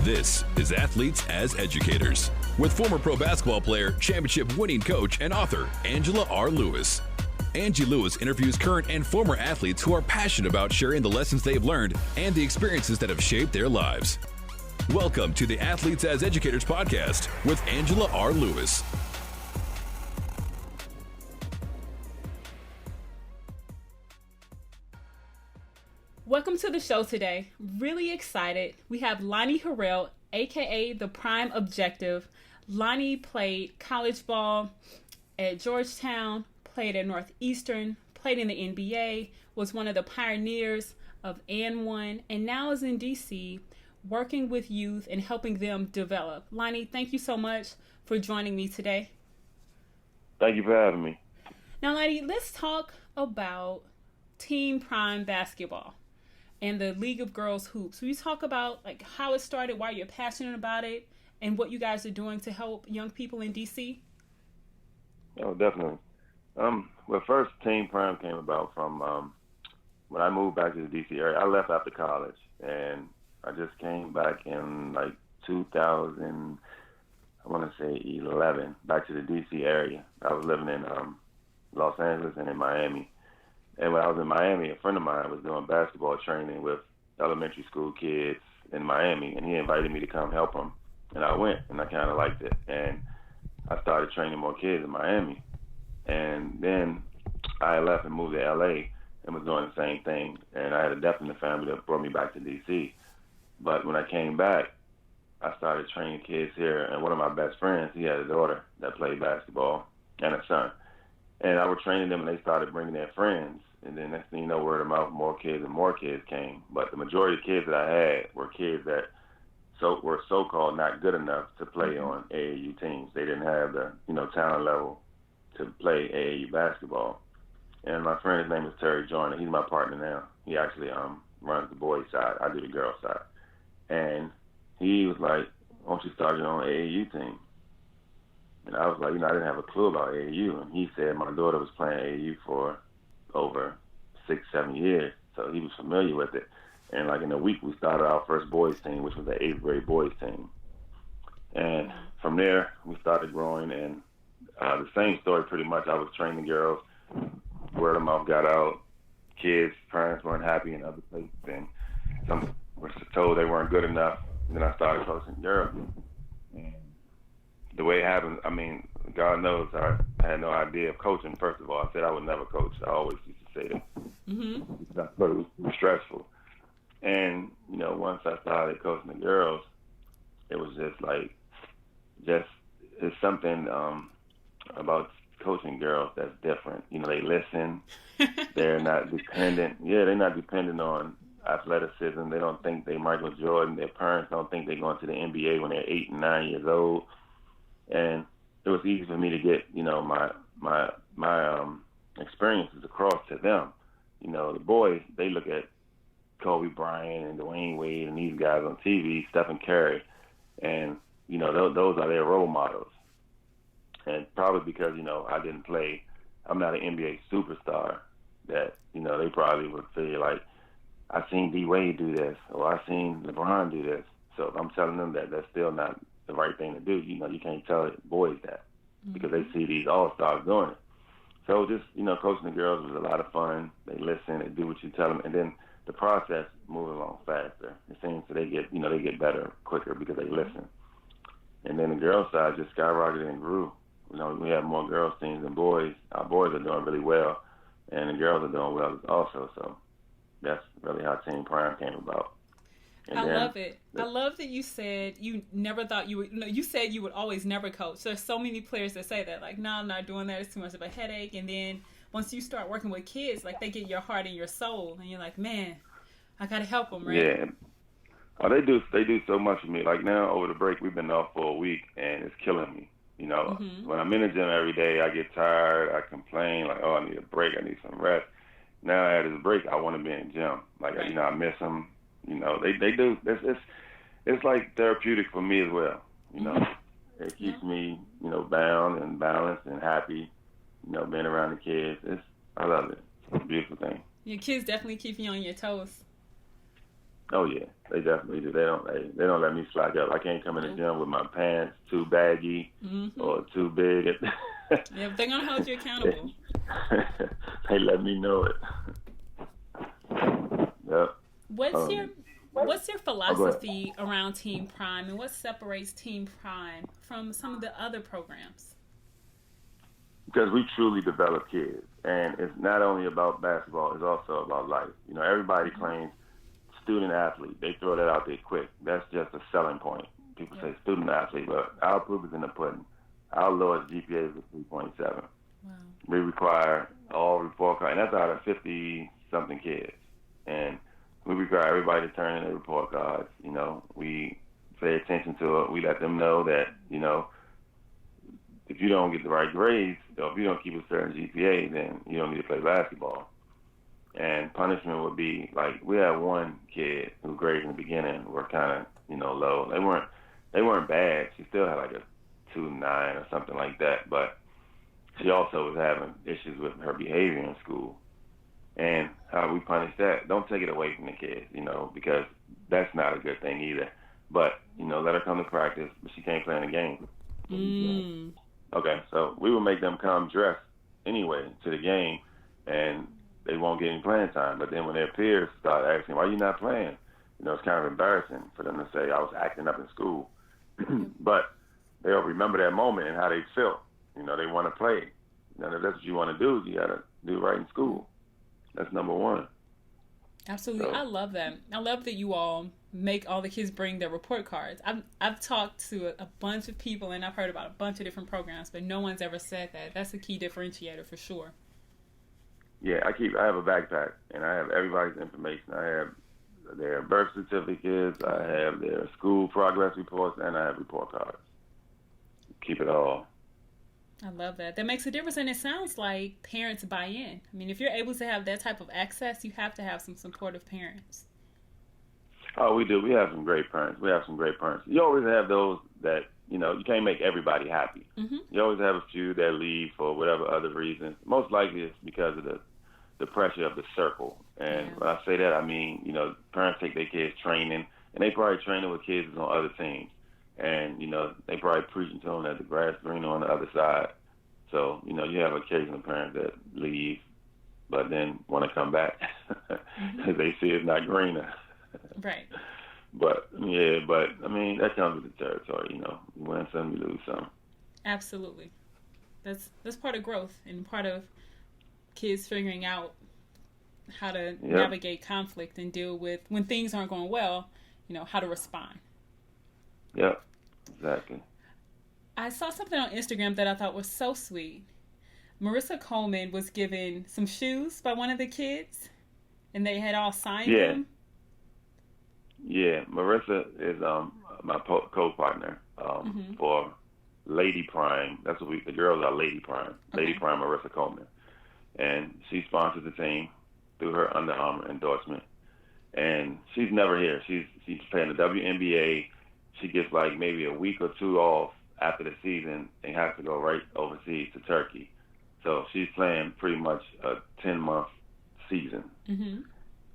This is Athletes as Educators with former pro basketball player, championship winning coach, and author Angela R. Lewis. Angie Lewis interviews current and former athletes who are passionate about sharing the lessons they've learned and the experiences that have shaped their lives. Welcome to the Athletes as Educators podcast with Angela R. Lewis. Welcome to the show today. Really excited. We have Lonnie Harrell, aka the Prime Objective. Lonnie played college ball at Georgetown, played at Northeastern, played in the NBA, was one of the pioneers of N1, and now is in DC working with youth and helping them develop. Lonnie, thank you so much for joining me today. Thank you for having me. Now, Lonnie, let's talk about Team Prime basketball and the League of Girls Hoops. Will you talk about like how it started, why you're passionate about it, and what you guys are doing to help young people in DC? Oh, definitely. Well, first, Team Prime came about from when I moved back to the DC area. I left after college, and I just came back in like 2000, I want to say 11, back to the DC area. I was living in Los Angeles and in Miami. And when I was in Miami, a friend of mine was doing basketball training with elementary school kids in Miami, and he invited me to come help him. And I went, and I kind of liked it. And I started training more kids in Miami. And then I left and moved to LA and was doing the same thing. And I had a death in the family that brought me back to DC. But when I came back, I started training kids here. And one of my best friends, he had a daughter that played basketball and a son. And I was training them, and they started bringing their friends. And then next thing you know, word of mouth, more kids and more kids came. But the majority of kids that I had were kids that were so-called not good enough to play on AAU teams. They didn't have the talent level to play AAU basketball. And my friend, his name is Terry Joyner. He's my partner now. He actually runs the boys' side. I do the girls' side. And he was like, why don't you start your own AAU team? And I was like, I didn't have a clue about AAU. And he said my daughter was playing AAU for over 6-7 years, so he was familiar with it. And like in a week, we started our first boys team, which was the 8th grade boys team. And from there, we started growing. And the same story pretty much. I was training girls. Word of mouth got out. Kids, parents weren't happy in other places. And some were told they weren't good enough. And then I started coaching girls. And the way it happened, God knows I had no idea of coaching, first of all. I said I would never coach. I always used to say that. Because I thought it was too stressful. And, once I started coaching the girls, it was it's something about coaching girls that's different. They listen. They're not dependent. Yeah, they're not dependent on athleticism. They don't think they Michael Jordan. Their parents don't think they're going to the NBA when they're 8 and 9 years old. And it was easy for me to get, my experiences across to them. The boys, they look at Kobe Bryant and Dwayne Wade and these guys on TV, Stephen Curry, and, those are their role models. And probably because, I didn't play, I'm not an NBA superstar, that, they probably would feel like, I seen D. Wade do this, or I seen LeBron do this. So if I'm telling them that, that's still not the right thing to do. You can't tell boys that because they see these all-stars doing it. So just, coaching the girls was a lot of fun. They listen, they do what you tell them, and then the process moves along faster. It seems that they get better quicker because they listen. And then the girls' side just skyrocketed and grew. We have more girls teams than boys. Our boys are doing really well, and the girls are doing well also. So that's really how Team Prime came about. I love it. I love that you said you never thought you would. You said you would always never coach. There's so many players that say that, like, no, I'm not doing that. It's too much of a headache. And then once you start working with kids, like, they get your heart and your soul, and you're like, man, I gotta help them, right? Yeah. Oh, they do so much for me. Like now, over the break, we've been off for a week, and it's killing me. When I'm in the gym every day, I get tired. I complain, like, oh, I need a break. I need some rest. Now, after the break, I want to be in the gym. Like, right. I miss them. They do. It's like therapeutic for me as well. It keeps me, bound and balanced and happy. Being around the kids. I love it. It's a beautiful thing. Your kids definitely keep you on your toes. Oh yeah, they definitely do. They don't let me slack up. I can't come in the gym with my pants too baggy or too big. Yeah, they're gonna hold you accountable. They let me know it. Yep. What's your philosophy around Team Prime, and what separates Team Prime from some of the other programs? Because we truly develop kids, and it's not only about basketball; it's also about life. You know, everybody claims student athlete. They throw that out there quick. That's just a selling point. People say student athlete, but our proof is in the pudding. Our lowest GPA is a 3.7. Wow. We require all report cards, and that's out of 50-something kids. And we require everybody to turn in their report cards. You know, we pay attention to it. We let them know that, you know, if you don't get the right grades, or if you don't keep a certain GPA, then you don't need to play basketball. And punishment would be, like, we had one kid whose grades in the beginning were kind of, you know, low. They weren't bad. She still had like a 2.9 or something like that, but she also was having issues with her behavior in school. And how we punish that, don't take it away from the kids, you know, because that's not a good thing either. But, you know, let her come to practice, but she can't play in the game. Okay, so we will make them come dressed anyway to the game, and they won't get any playing time. But then when their peers start asking, why are you not playing? You know, it's kind of embarrassing for them to say, I was acting up in school. But they'll remember that moment and how they felt. You know, they want to play. You know, if that's what you want to do, you got to do right in school. That's number one. Absolutely. So, I love that. I love that you all make all the kids bring their report cards. I've talked to a bunch of people, and I've heard about a bunch of different programs, but no one's ever said that. That's a key differentiator for sure. Yeah, I have a backpack, and I have everybody's information. I have their birth certificates, I have their school progress reports, and I have report cards. Keep it all. I love that. That makes a difference, and it sounds like parents buy in. I mean, if you're able to have that type of access, you have to have some supportive parents. Oh, we do. We have some great parents. You always have those that, you know, you can't make everybody happy. You always have a few that leave for whatever other reasons. Most likely it's because of the pressure of the circle. And when I say that, I mean, you know, parents take their kids training, and they probably training with kids on other teams. And, you know, they probably preaching to them that the grass is greener on the other side. So, you know, you have occasional parents that leave, but then want to come back because they see it's not greener. Right. But I mean, that comes with the territory, you know. You win some, you lose some. Absolutely. That's part of growth and part of kids figuring out how to navigate conflict and deal with, when things aren't going well, you know, how to respond. Yep, exactly. I saw something on Instagram that I thought was so sweet. Marissa Coleman was given some shoes by one of the kids, and they had all signed them. Yeah, Marissa is my co-partner for Lady Prime. That's what the girls are Lady Prime. Okay. Lady Prime Marissa Coleman. And she sponsors the team through her Under Armour endorsement. And she's never here. She's playing the WNBA. She gets like maybe a week or two off after the season and has to go right overseas to Turkey. So she's playing pretty much a 10-month season.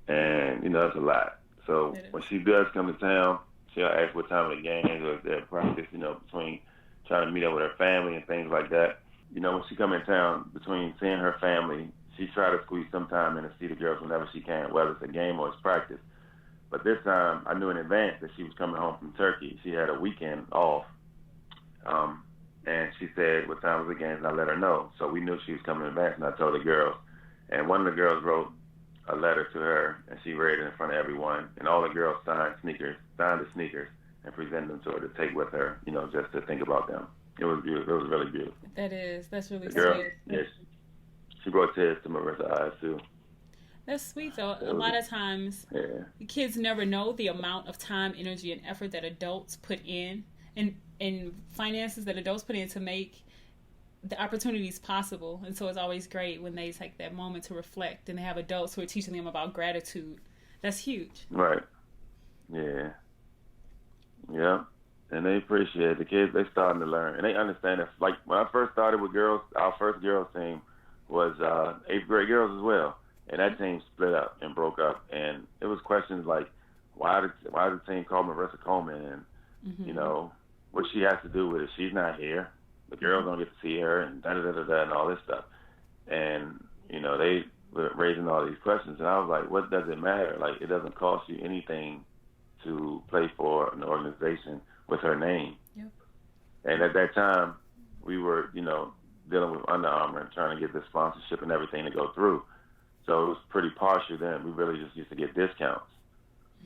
And, you know, that's a lot. So when she does come to town, she'll ask what time of the game is, or if they're practice, you know, between trying to meet up with her family and things like that. You know, when she come in town, between seeing her family, she try to squeeze some time in to see the girls whenever she can, whether it's a game or it's practice. But this time, I knew in advance that she was coming home from Turkey. She had a weekend off. And she said what time was the game, and I let her know. So we knew she was coming in advance, and I told the girls. And one of the girls wrote a letter to her, and she read it in front of everyone. And all the girls signed the sneakers, and presented them to her to take with her, you know, just to think about them. It was beautiful. It was really beautiful. That's really sweet. Yes, she brought tears to Marissa's eyes, too. That's sweet, though. A lot of times, kids never know the amount of time, energy, and effort that adults put in, and finances that adults put in to make the opportunities possible. And so it's always great when they take that moment to reflect, and they have adults who are teaching them about gratitude. That's huge. Right. Yeah. Yeah. And they appreciate it. The kids, they're starting to learn. And they understand it. Like, when I first started with girls, our first girls team was 8th grade girls as well. And that team split up and broke up. And it was questions like, why the team call Marissa Coleman, and you know what she has to do with it. She's not here. The girls don't get to see her, and and all this stuff. And you know, they were raising all these questions, and I was like, what does it matter? Like, it doesn't cost you anything to play for an organization with her name. Yep. And at that time, we were, you know, dealing with Under Armour and trying to get the sponsorship and everything to go through. So it was pretty partial then. We really just used to get discounts.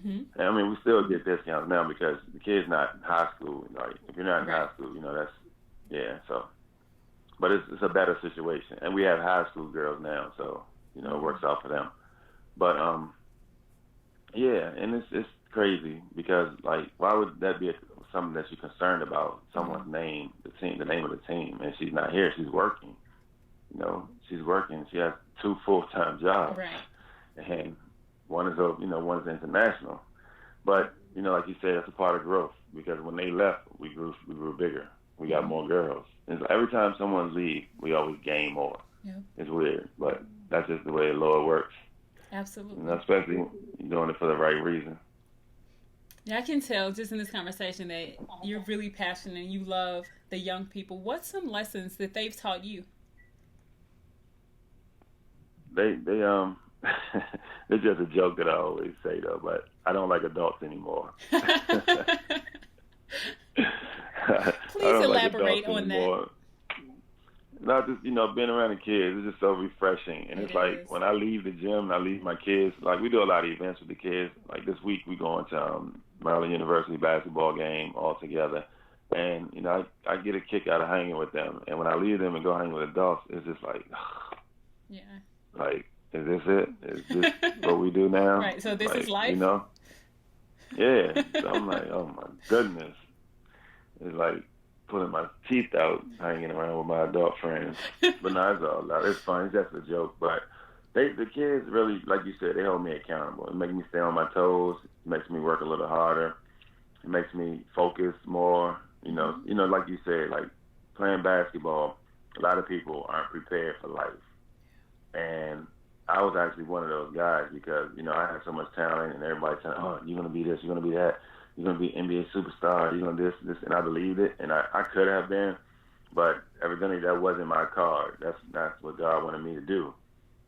And I mean, we still get discounts now because the kid's not in high school. Like, if you're not in high school, you know, that's, yeah, so. But it's a better situation. And we have high school girls now, so, you know, it works out for them. But, yeah, and it's crazy because, like, why would that be something that you're concerned about? Someone's name, the name of the team, and she's not here. She's working. You know, she's working. She has 2 full-time jobs. Right. And one is international. But, you know, like you said, it's a part of growth because when they left, we grew bigger. We got more girls. And so every time someone leaves, we always gain more. Yep. It's weird, but that's just the way the Lord works. Absolutely. And especially you're doing it for the right reason. Yeah, I can tell just in this conversation that you're really passionate and you love the young people. What's some lessons that they've taught you? They it's just a joke that I always say though, but I don't like adults anymore. Please elaborate on that. Not just, you know, being around the kids, it's just so refreshing. And it's like when I leave the gym and I leave my kids, like we do a lot of events with the kids. Like this week we going to Maryland University basketball game all together. And, you know, I get a kick out of hanging with them. And when I leave them and go hang with adults, it's just like, yeah. Like, is this it? Is this what we do now? Right, so this is life? You know? Yeah. So I'm like, oh my goodness. It's like pulling my teeth out hanging around with my adult friends. But no, it's all out. It's fun. It's just a joke. But the kids really, like you said, they hold me accountable. It makes me stay on my toes. It makes me work a little harder. It makes me focus more. You know, like you said, like playing basketball, a lot of people aren't prepared for life. And I was actually one of those guys because, you know, I had so much talent and everybody saying, oh, you're going to be this, you're going to be that. You're going to be an NBA superstar, you're going to this, and I believed it, and I could have been, but evidently that wasn't my card. That's not what God wanted me to do.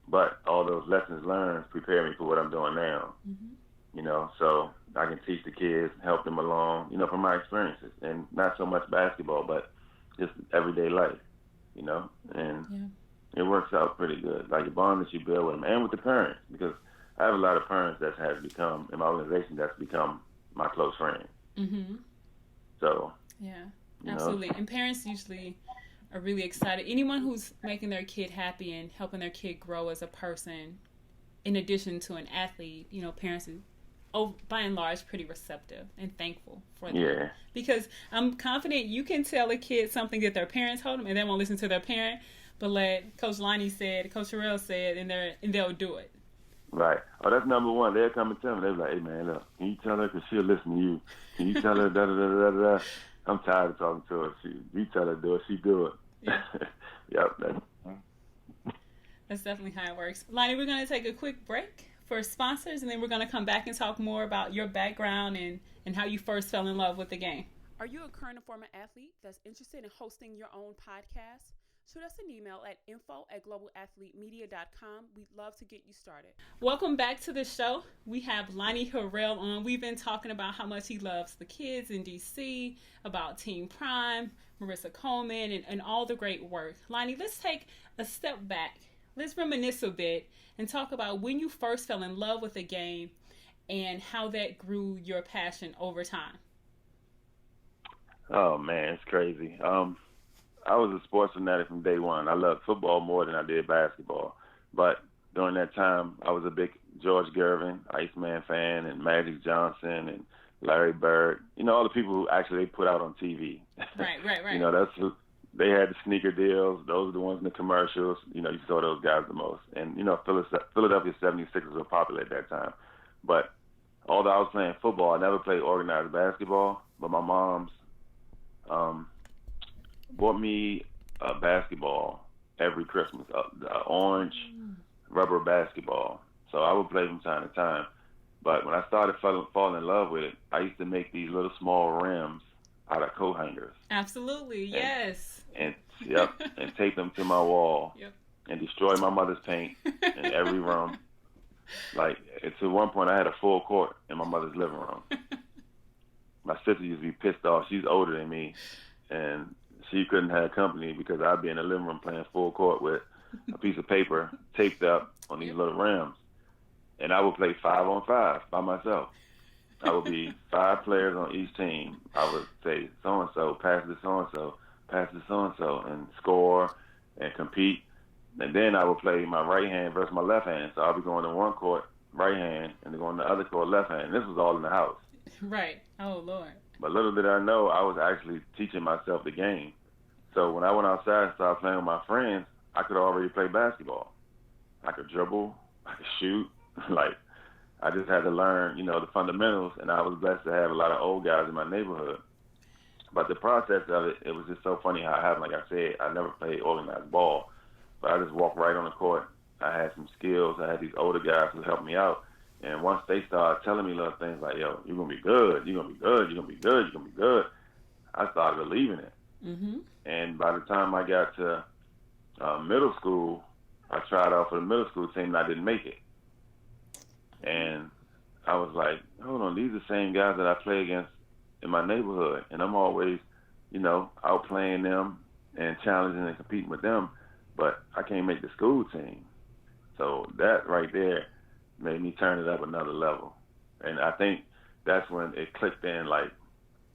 But all those lessons learned prepare me for what I'm doing now, you know, so I can teach the kids, help them along, you know, from my experiences, and not so much basketball, but just everyday life, you know, and it works out pretty good. Like the bond that you build with them and with the parents, because I have a lot of parents that has become, in my organization, that's become my close friend. So yeah, absolutely. And parents usually are really excited. Anyone who's making their kid happy and helping their kid grow as a person, in addition to an athlete, you know, parents are, by and large, pretty receptive and thankful for them. Yeah. Because I'm confident you can tell a kid something that their parents told them and they won't listen to their parent, but like Coach Lonnie said, Coach Harrell said, and they'll do it. Right. Oh, that's number one. They'll come and tell me. They'll be like, hey, man, look, can you tell her because she'll listen to you? Can you tell her da-da-da-da-da-da? I'm tired of talking to her. You tell her to do it, she do it. Yeah. Yep. That's definitely how it works. Lonnie, we're going to take a quick break for sponsors, and then we're going to come back and talk more about your background and how you first fell in love with the game. Are you a current or former athlete that's interested in hosting your own podcast? Shoot us an email at info@globalathletemedia.com. We'd love to get you started. Welcome back to the show. We have Lonnie Harrell on. We've been talking about how much he loves the kids in D.C., about Team Prime, Marissa Coleman, and all the great work. Lonnie, let's take a step back. Let's reminisce a bit and talk about when you first fell in love with the game and how that grew your passion over time. Oh, man, it's crazy. I was a sports fanatic from day one. I loved football more than I did basketball. But during that time, I was a big George Gervin, Iceman fan, and Magic Johnson, and Larry Bird. You know, all the people who actually they put out on TV. Right. You know, they had the sneaker deals. Those were the ones in the commercials. You know, you saw those guys the most. And, you know, Philadelphia 76ers were popular at that time. But although I was playing football, I never played organized basketball. But my mom's bought me a basketball every Christmas, the orange rubber basketball. So I would play from time to time. But when I started falling in love with it, I used to make these little small rims out of coat hangers. Absolutely, yes. And and tape them to my wall. Yep. And destroy my mother's paint in every room. Like, to one point, I had a full court in my mother's living room. My sister used to be pissed off. She's older than me, and she couldn't have company because I'd be in the living room playing full court with a piece of paper taped up on these little rims. And I would play 5-on-5 by myself. I would be 5 players on each team. I would say, so-and-so, pass to so-and-so, pass to so-and-so, and score and compete. And then I would play my right hand versus my left hand. So I'll be going to one court, right hand, and then going to the other court, left hand. And this was all in the house. Right. Oh, Lord. But little did I know, I was actually teaching myself the game. So when I went outside and started playing with my friends, I could already play basketball. I could dribble. I could shoot. Like, I just had to learn, the fundamentals. And I was blessed to have a lot of old guys in my neighborhood. But the process of it, it was just so funny how it happened. Like I said, I never played organized ball. But I just walked right on the court. I had some skills. I had these older guys who helped me out. And once they started telling me little things like, yo, you're going to be good, you're going to be good, you're going to be good, you're going to be good, I started believing it. Mm-hmm. And by the time I got to middle school, I tried out for the middle school team and I didn't make it. And I was like, hold on, these are the same guys that I play against in my neighborhood. And I'm always, outplaying them and challenging and competing with them. But I can't make the school team. So that right there made me turn it up another level. And I think that's when it clicked in, like,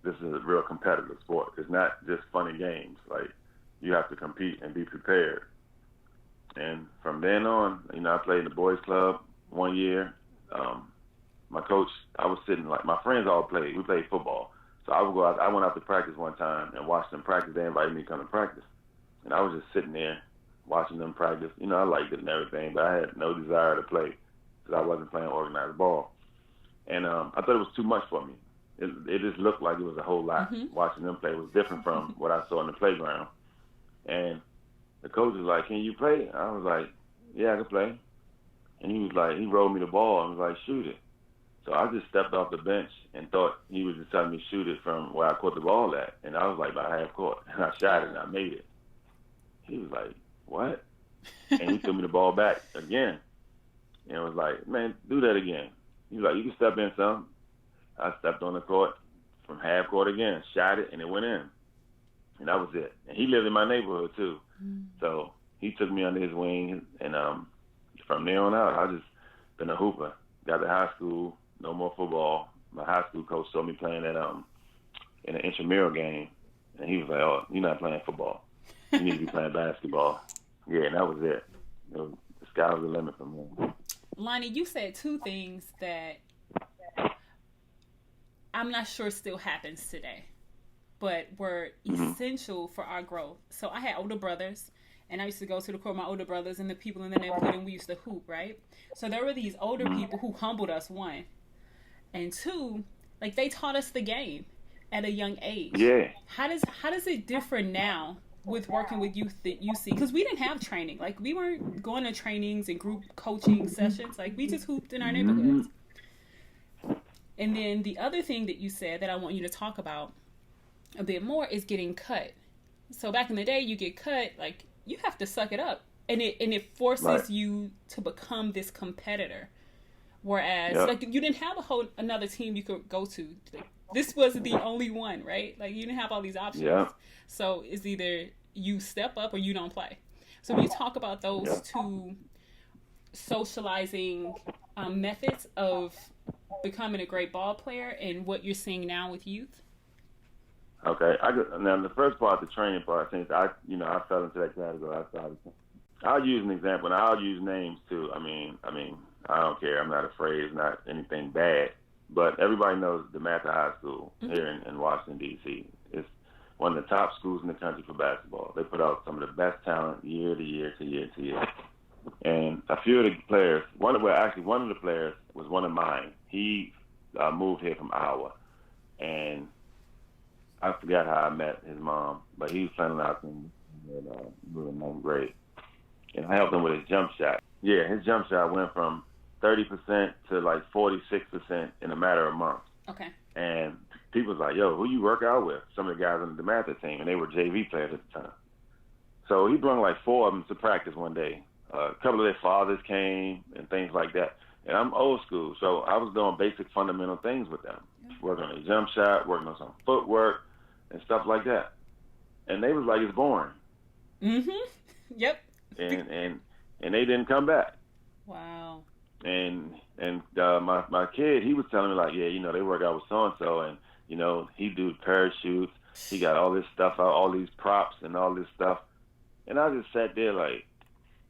this is a real competitive sport. It's not just fun and games. Like, you have to compete and be prepared. And from then on, I played in the boys club 1 year. My coach, I was sitting, like, my friends all played. We played football. So I would go out. I went out to practice one time and watched them practice. They invited me to come to practice. And I was just sitting there watching them practice. I liked it and everything, but I had no desire to play because I wasn't playing organized ball. And I thought it was too much for me. It just looked like it was a whole lot. Mm-hmm. Watching them play was different from what I saw in the playground. And the coach was like, can you play? I was like, yeah, I can play. And he was like, he rolled me the ball and was like, shoot it. So I just stepped off the bench and thought he was just telling me shoot it from where I caught the ball at. And I was like by half court. And I shot it and I made it. He was like, what? And he threw me the ball back again. And it was like, man, do that again. He was like, you can step in some. I stepped on the court from half court again, shot it, and it went in. And that was it. And he lived in my neighborhood, too. Mm. So he took me under his wing. And from there on out, I just been a hooper. Got to high school, no more football. My high school coach saw me playing at in an intramural game. And he was like, oh, you're not playing football. You need to be playing basketball. Yeah, and that was it. The sky was the limit for me. Lonnie, you said two things that I'm not sure still happens today, but were essential for our growth. So I had older brothers, and I used to go to the court with my older brothers and the people in the neighborhood, and we used to hoop, right? So there were these older people who humbled us, one. And two, like, they taught us the game at a young age. Yeah. How does it differ now with working with youth that you see? Because we didn't have training. Like, we weren't going to trainings and group coaching sessions. Like, we just hooped in our neighborhoods. And then the other thing that you said that I want you to talk about a bit more is getting cut. So back in the day, you get cut, like, you have to suck it up. And it forces you to become this competitor. Whereas, like, you didn't have another team you could go to. This was the only one, right? Like, you didn't have all these options. Yeah. So it's either you step up or you don't play. So when you talk about those two socializing methods of becoming a great ball player and what you're seeing now with youth. Okay. Now the first part, the training part, I think I fell into that category. I'll use an example, and I'll use names too. I mean, I don't care. I'm not afraid. It's not anything bad. But everybody knows DeMatha High School here in Washington, D.C. It's one of the top schools in the country for basketball. They put out some of the best talent year to year to year to year. And a few of the players, one of the players was one of mine. He moved here from Iowa. And I forgot how I met his mom, but he was playing out in ninth grade. And I helped him with his jump shot. Yeah, his jump shot went from 30% to like 46% in a matter of months. Okay. And people was like, yo, who you work out with? Some of the guys on the Dematha team, and they were JV players at the time. So he brought like 4 of them to practice one day. A couple of their fathers came and things like that. And I'm old school, so I was doing basic fundamental things with them. Working on a jump shot, working on some footwork and stuff like that. And they was like, it's boring. Mm-hmm. Yep. And they didn't come back. Wow. And my kid, he was telling me like, yeah, you know, they work out with so-and-so, and, you know, he do parachutes. He got all this stuff out, all these props and all this stuff. And I just sat there like,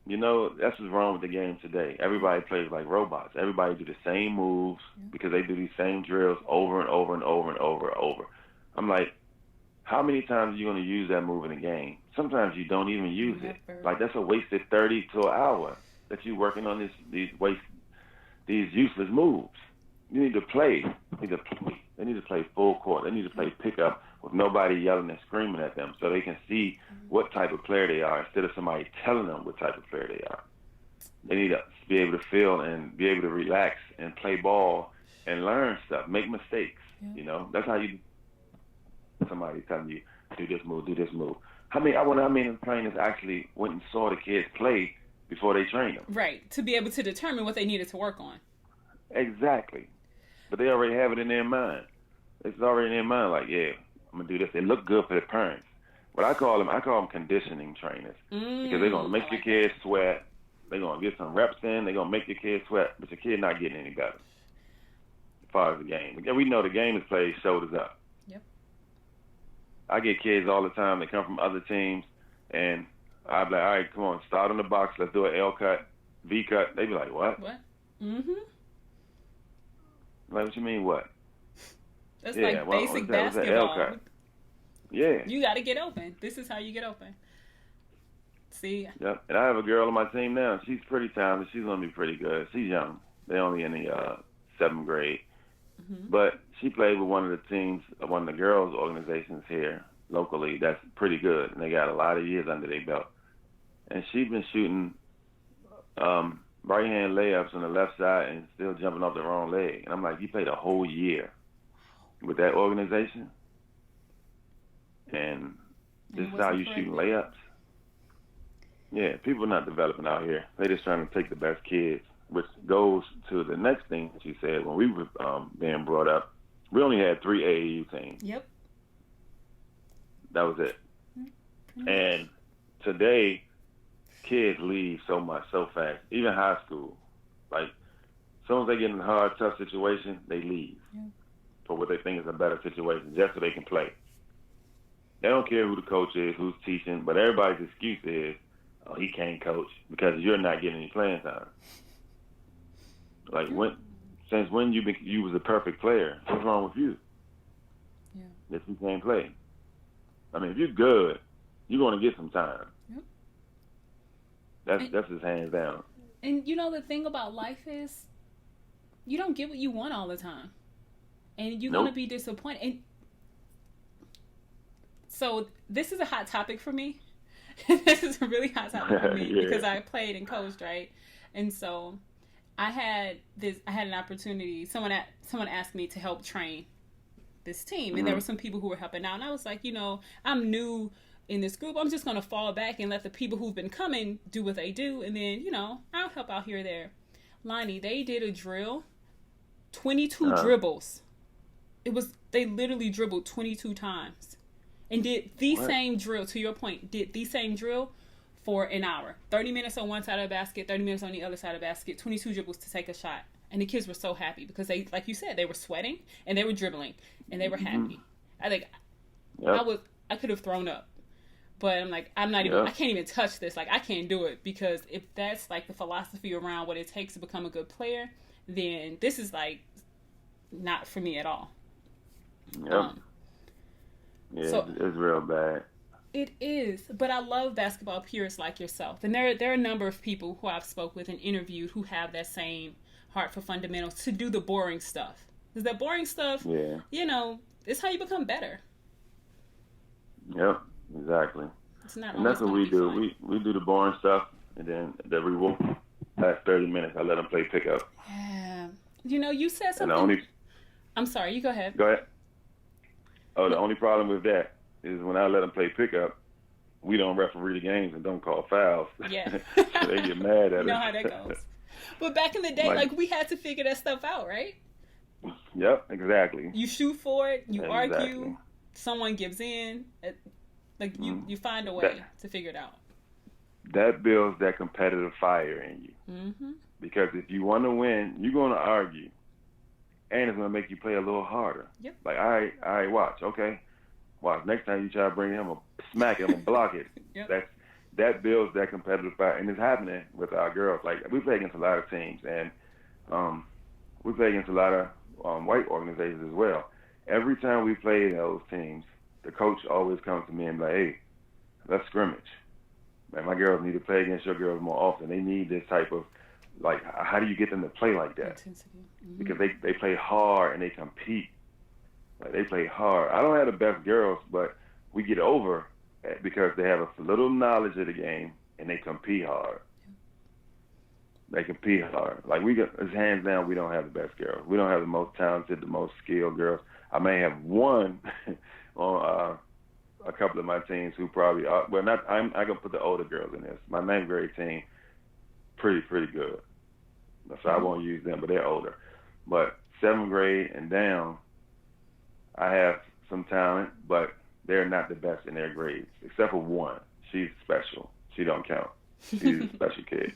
you know, that's what's wrong with the game today. Everybody plays like robots. Everybody do the same moves because they do these same drills over and over and over and over and over. I'm like, how many times are you going to use that move in a game? Sometimes you don't even use it. Like, that's a wasted 30 to an hour that you're working on these useless moves. You need to play. They need to play full court. They need to play pickup with nobody yelling and screaming at them so they can see what type of player they are instead of somebody telling them what type of player they are. They need to be able to feel and be able to relax and play ball and learn stuff, make mistakes. You know, that's how you somebody telling you, do this move, do this move. How many trainers actually went and saw the kids play before they trained them? Right, to be able to determine what they needed to work on. Exactly. But they already have it in their mind. It's already in their mind, like, yeah, I'm going to do this. It look good for the parents. But I call them conditioning trainers because they're going to make your kids sweat. They're going to get some reps in. They're going to make your kids sweat, but your kid not getting any better as far as the game. Again, we know the game is played shoulders up. Yep. I get kids all the time that come from other teams, and I'll be like, all right, come on, start on the box. Let's do an L cut, V cut. They be like, what? What? Mm-hmm. Like, what you mean, what? That's basic basketball. Yeah. You got to get open. This is how you get open. See? Yep. And I have a girl on my team now. She's pretty talented. She's going to be pretty good. She's young. They're only in the 7th grade. Mm-hmm. But she played with one of the teams, one of the girls' organizations here locally that's pretty good. And they got a lot of years under their belt. And she's been shooting right-hand layups on the left side and still jumping off the wrong leg. And I'm like, you played a whole year with that organization? And this is how you shooting layups? Yeah, people are not developing out here. They're just trying to take the best kids, which goes to the next thing that you said. When we were being brought up, we only had 3 AAU teams. Yep. That was it. Mm-hmm. And today, kids leave so fast. Even high school. Like, as soon as they get in a hard, tough situation, they leave for what they think is a better situation, just so they can play. They don't care who the coach is, who's teaching, but everybody's excuse is, oh, he can't coach because you're not getting any playing time. Like, since when you was a perfect player? What's wrong with you? Yeah. That you can't play. I mean, if you're good, you're going to get some time. Yep. That's just hands down. And you know, the thing about life is, you don't get what you want all the time, and you're going to be disappointed. And so this is a hot topic for me. This is a really hot topic for me because I played and coached, right? And so I had an opportunity. Someone asked me to help train this team, and there were some people who were helping out, and I was like, you know, I'm new in this group. I'm just going to fall back and let the people who've been coming do what they do, and then, you know, I'll help out here or there. Lonnie, they did a drill, 22 dribbles. They literally dribbled 22 times. And did the same drill, to your point, for an hour. 30 minutes on one side of the basket, 30 minutes on the other side of the basket, 22 dribbles to take a shot. And the kids were so happy because they, like you said, they were sweating and they were dribbling and they were happy. I think I could have thrown up. But I'm like, I can't even touch this. Like, I can't do it because if that's like the philosophy around what it takes to become a good player, then this is like not for me at all. Yep. So, it's real bad. It is, but I love basketball purists like yourself. And there are a number of people who I've spoke with and interviewed who have that same heart for fundamentals to do the boring stuff. Because that boring stuff, you know, it's how you become better. Yep, exactly. It's not and that's what we do. We do the boring stuff, and then the last 30 minutes, I let them play pickup. Yeah. You said And something. I'm sorry, you go ahead. Go ahead. Oh, the only problem with that is when I let them play pickup, we don't referee the games and don't call fouls. Yeah. So they get mad at us. You know how that goes. But back in the day, we had to figure that stuff out, right? Yep, exactly. You shoot for it, you Exactly. argue, someone gives in. You find a way to figure it out. That builds that competitive fire in you. Mm-hmm. Because if you want to win, you're going to argue. And it's going to make you play a little harder. Yep. Like, all right, watch, okay? Watch, next time you try to bring him, I'm going to smack it, I'm going to block it. Yep. That builds that competitive fire. And it's happening with our girls. Like, we play against a lot of teams. And we play against a lot of white organizations as well. Every time we play those teams, the coach always comes to me and be like, hey, let's scrimmage. Man, my girls need to play against your girls more often. They need this type of, like, how do you get them to play like that? Intensity. Mm-hmm. Because they play hard and they compete. Like, they play hard. I don't have the best girls, but we get over because they have a little knowledge of the game and they compete hard. They compete hard. Like, it's hands down, we don't have the best girls. We don't have the most talented, the most skilled girls. I may have one on a couple of my teams who probably are. Well, I'm going to put the older girls in this. My ninth grade team, pretty good. So I won't use them, but they're older. But 7th grade and down, I have some talent, but they're not the best in their grades, except for one. She's special. She don't count. She's a special kid.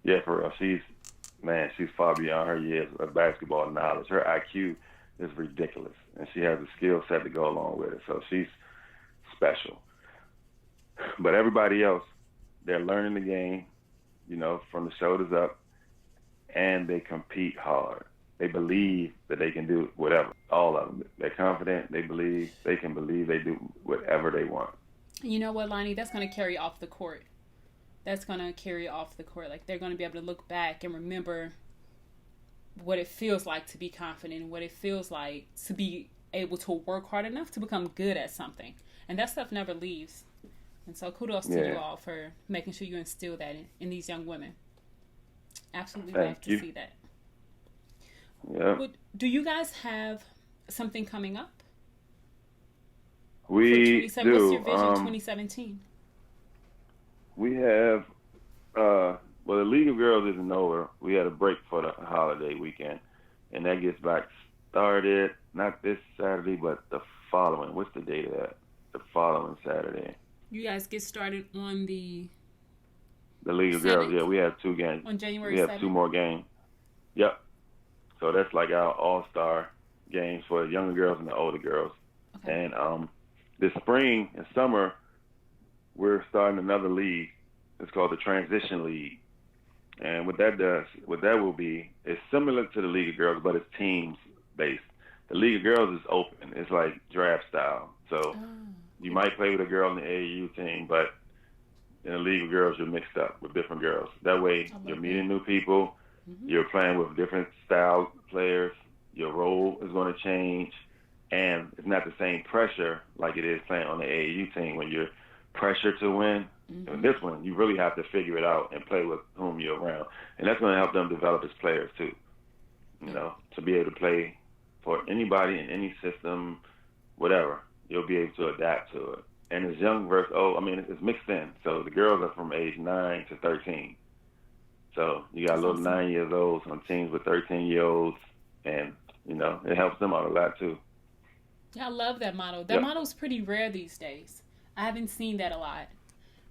Yeah, for real. She's far beyond her years of basketball knowledge. Her IQ is ridiculous, and she has a skill set to go along with it. So she's special. But everybody else, they're learning the game, from the shoulders up, and they compete hard. They believe that they can do whatever. All of them. They're confident. They believe they do whatever they want. You know what, Lonnie? That's going to carry off the court. Like, they're going to be able to look back and remember what it feels like to be confident, what it feels like to be able to work hard enough to become good at something. And that stuff never leaves. And so kudos to you all for making sure you instill that in these young women. Absolutely love to see that. Yeah. Do you guys have something coming up? We do. What's your vision 2017? We have, the League of Girls isn't over. We had a break for the holiday weekend, and that gets back started, not this Saturday, but the following. What's the date of that? The following Saturday. You guys get started on the League of 7th? Girls, yeah, we have 2 games. On January 7th? We have 2 more games. Yep. So that's like our all-star games for the younger girls and the older girls. Okay. And this spring and summer, we're starting another league. It's called the Transition League. And what that will be, it's similar to the League of Girls, but it's teams-based. The League of Girls is open. It's like draft style. So you might play with a girl on the AAU team, but in the League of Girls, you're mixed up with different girls. That way, you're meeting new people. Mm-hmm. You're playing with different style players. Your role is going to change. And it's not the same pressure like it is playing on the AAU team when you're pressured to win. Mm-hmm. In this one, you really have to figure it out and play with whom you're around. And that's going to help them develop as players, too. To be able to play for anybody in any system, whatever. You'll be able to adapt to it. And it's young versus old. It's mixed in. So the girls are from age 9 to 13. So you got little 9-year-olds on teams with 13-year-olds, and, it helps them out a lot, too. Yeah, I love that model. That model's pretty rare these days. I haven't seen that a lot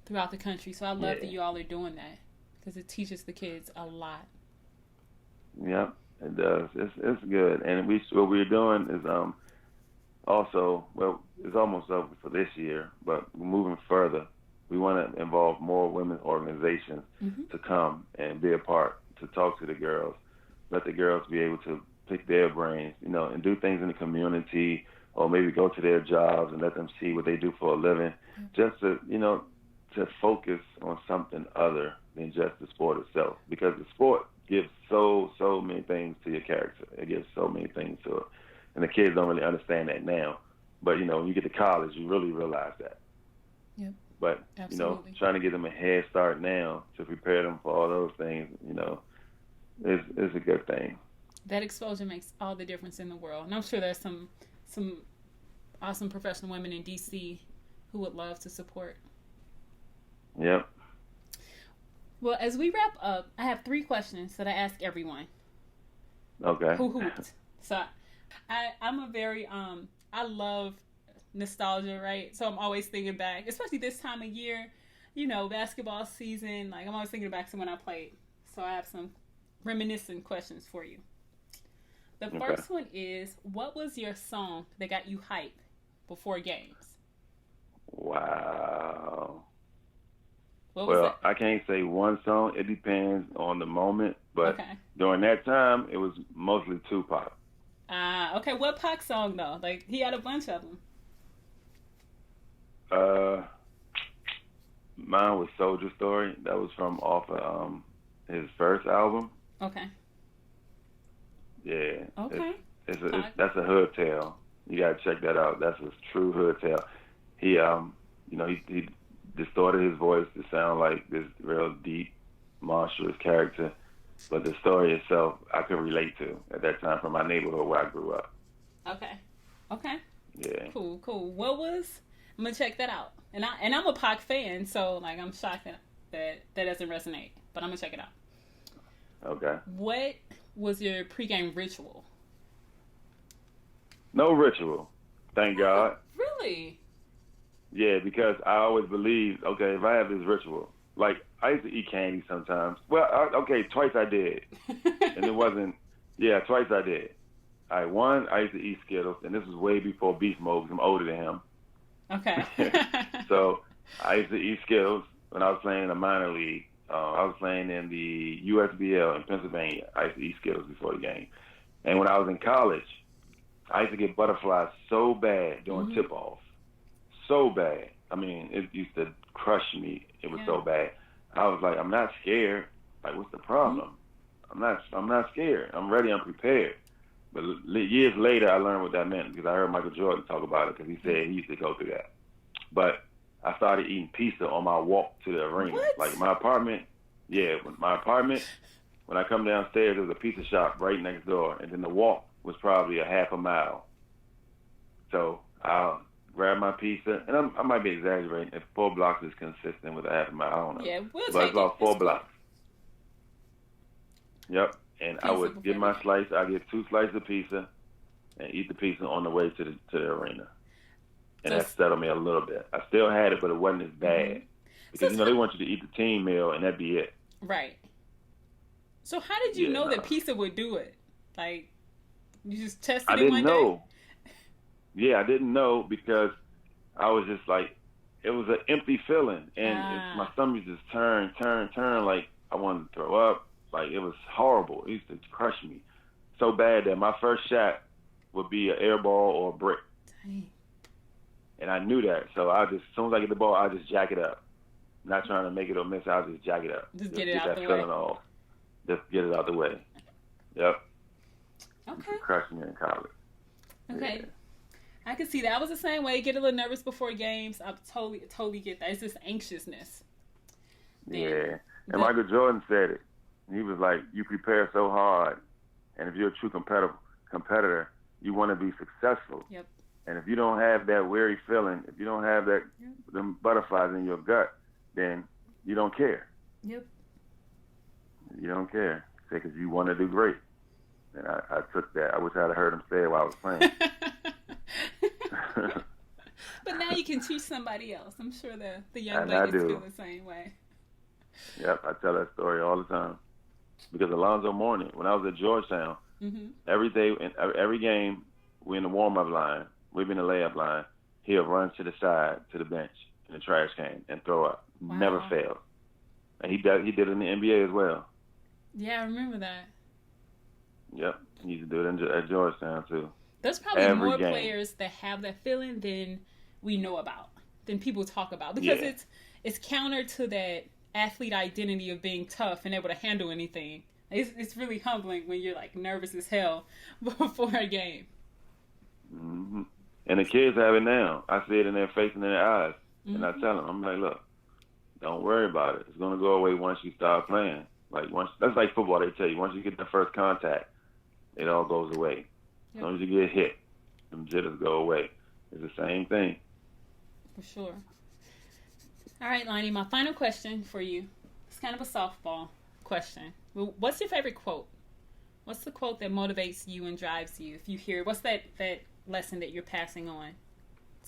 throughout the country, so I love that you all are doing that because it teaches the kids a lot. Yep, it does. It's good. And what we're doing is also, it's almost over for this year, but we're moving further. We want to involve more women's organizations to come and be a part, to talk to the girls, let the girls be able to pick their brains, and do things in the community, or maybe go to their jobs and let them see what they do for a living, just to, to focus on something other than just the sport itself. Because the sport gives so many things to your character. It gives so many things to it. And the kids don't really understand that now. But, when you get to college, you really realize that. Yep. But, Absolutely. trying to get them a head start now to prepare them for all those things, is a good thing. That exposure makes all the difference in the world. And I'm sure there's some awesome professional women in DC who would love to support. Yep. Well, as we wrap up, I have 3 questions that I ask everyone. Okay. Who hooped? So I'm a very I love nostalgia, right? So I'm always thinking back, especially this time of year, basketball season. Like, I'm always thinking back to when I played. So I have some reminiscent questions for you. The first one is, what was your song that got you hyped before games? Wow. What was it? I can't say one song. It depends on the moment. But during that time, it was mostly Tupac. Okay. What Pac song, though? Like, he had a bunch of them. Mine was Soldier Story. That was from off of his first album. Okay. Yeah. Okay. That's a hood tale. You gotta check that out. That's a true hood tale. He he distorted his voice to sound like this real deep, monstrous character. But the story itself, I could relate to at that time from my neighborhood where I grew up. Okay. Yeah. Cool. I'm gonna check that out. And I'm a Pac fan, so like I'm shocked that doesn't resonate. But I'm gonna check it out. Okay. What was your pregame ritual? No ritual, thank God. Really? Yeah, because I always believed, okay, if I have this ritual, like I used to eat candy sometimes. Well, twice I did, and it wasn't. Yeah, twice I did. One, I used to eat Skittles, and this was way before Beast Mode because I'm older than him. Okay. So I used to eat Skittles when I was playing in the minor league. I was playing in the USBL in Pennsylvania. I used to eat Skittles before the game. And when I was in college, I used to get butterflies so bad during tip-off. So bad. I mean, it used to crush me. It was so bad. I was like, I'm not scared. Like, what's the problem? I'm not scared. I'm ready. I'm prepared. But years later, I learned what that meant because I heard Michael Jordan talk about it because he said he used to go through that. But I started eating pizza on my walk to the arena. What? Like my apartment, when I come downstairs, there's a pizza shop right next door. And then the walk was probably a half a mile. So I'll grab my pizza, and I might be exaggerating. If 4 blocks is consistent with a half a mile, I don't know. Yeah, but it's about 4 blocks. Yep. And I would get my slice. I get 2 slices of pizza and eat the pizza on the way to the arena. And that settled me a little bit. I still had it, but it wasn't as bad. Because, they want you to eat the team meal, and that'd be it. Right. So how did you know that pizza would do it? Like, you just tested it one day? I didn't know. Yeah, I didn't know because I was just like, it was an empty feeling. And my stomach just turned like I wanted to throw up. Like, it was horrible. It used to crush me so bad that my first shot would be an air ball or a brick. Dang. And I knew that. So as soon as I get the ball, I just jack it up. Not trying to make it or miss, I'll just jack it up. Just get it out the way. Off. Just get it out the way. Yep. Okay. Crushed me in college. Okay. Yeah. I can see that. I was the same way. Get a little nervous before games. I totally get that. It's just anxiousness. Yeah. And Michael Jordan said it. He was like, you prepare so hard, and if you're a true competitor, you want to be successful. Yep. And if you don't have that weary feeling, if you don't have them butterflies in your gut, then you don't care. Yep. You don't care because you want to do great. And I took that. I wish I'd have heard him say it while I was playing. But now you can teach somebody else. I'm sure the young ladies feel the same way. Yep, I tell that story all the time. Because Alonzo Mourning, when I was at Georgetown, every day, in every game, we're in the warm-up line, we're in the layup line, he'll run to the side, to the bench, in the trash can, and throw up. Wow. Never failed. And he did it in the NBA as well. Yeah, I remember that. Yep, he used to do it at Georgetown, too. There's probably more players that have that feeling than we know about, than people talk about. Because it's counter to that athlete identity of being tough and able to handle anything. It's really humbling when you're like nervous as hell before a game. Mm-hmm. And the kids have it now. I see it in their face and in their eyes. And I tell them, I'm like, look, don't worry about it. It's gonna go away once you start playing. Like that's like football. They tell you once you get the first contact, it all goes away. As long as you get hit, them jitters go away. It's the same thing. For sure. All right, Lonnie, my final question for you. It's kind of a softball question. What's your favorite quote? What's the quote that motivates you and drives you? If you hear it, what's that lesson that you're passing on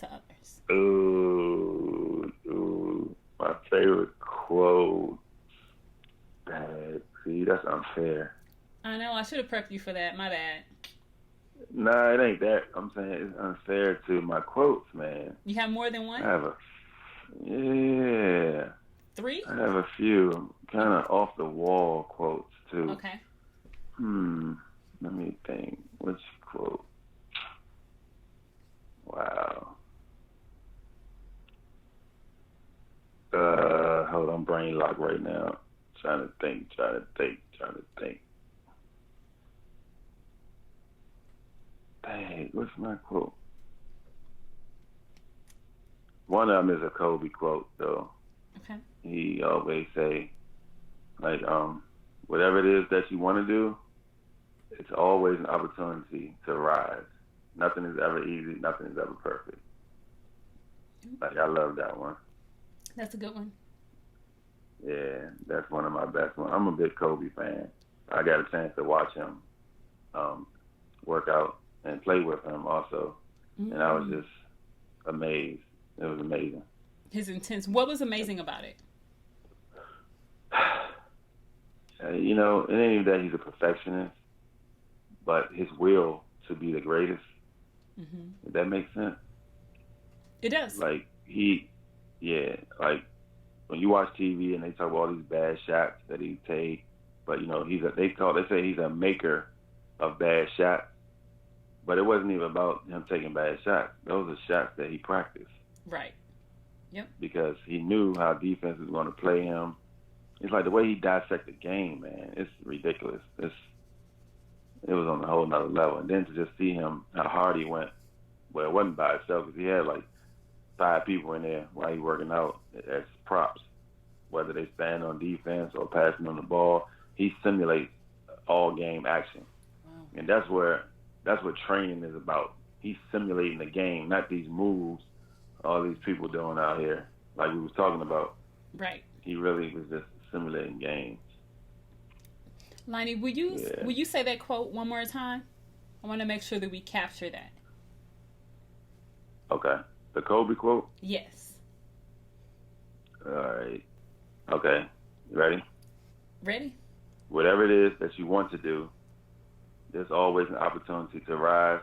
to others? Ooh, my favorite quote. See, that's unfair. I know. I should have prepped you for that. My bad. Nah, it ain't that. I'm saying it's unfair to my quotes, man. You have more than one? I have yeah. 3? I have a few kind of off the wall quotes too. Okay. Let me think. Which quote? Wow. Hold on, brain lock right now. Trying to think. Dang, what's my quote? One of them is a Kobe quote, though. Okay. He always say, like, whatever it is that you want to do, it's always an opportunity to rise. Nothing is ever easy. Nothing is ever perfect. Like, I love that one. That's a good one. Yeah, that's one of my best ones. I'm a big Kobe fan. I got a chance to watch him work out and play with him also. And I was just amazed. It was amazing. His intense. What was amazing about it? You know, it ain't even that he's a perfectionist, but his will to be the greatest. If that makes sense? It does. Like, like when you watch TV and they talk about all these bad shots that he take, but you know, they say he's a maker of bad shots, but it wasn't even about him taking bad shots. Those are shots that he practiced. Right. Yep. Because he knew how defense was going to play him. It's like the way he dissected the game, man. It's ridiculous. It was on a whole nother level. And then to just see him, how hard he went. Well, it wasn't by itself because he had like 5 people in there while he working out as props. Whether they stand on defense or passing on the ball, he simulates all game action. Wow. And that's what training is about. He's simulating the game, not these moves all these people doing out here, like we was talking about. Right. He really was just simulating games. Lonnie, will you say that quote one more time? I want to make sure that we capture that. Okay. The Kobe quote? Yes. All right. Okay. You ready? Ready. Whatever it is that you want to do, there's always an opportunity to rise.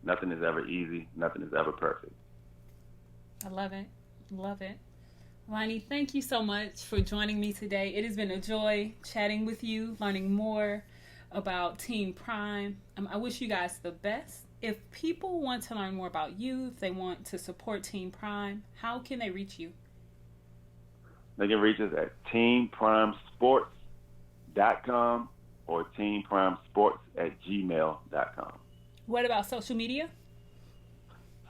Nothing is ever easy. Nothing is ever perfect. I love it. Love it. Lonnie, thank you so much for joining me today. It has been a joy chatting with you, learning more about Team Prime. I wish you guys the best. If people want to learn more about you, if they want to support Team Prime, how can they reach you? They can reach us at teamprimesports.com or teamprimesports@gmail.com. What about social media?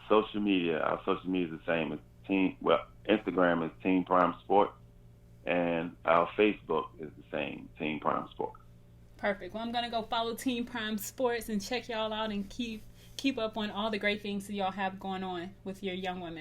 Social media, our social media is the same as Instagram is Team Prime Sports, and our Facebook is the same, Team Prime Sports. Perfect. Well, I'm going to go follow Team Prime Sports and check y'all out and keep up on all the great things that y'all have going on with your young women.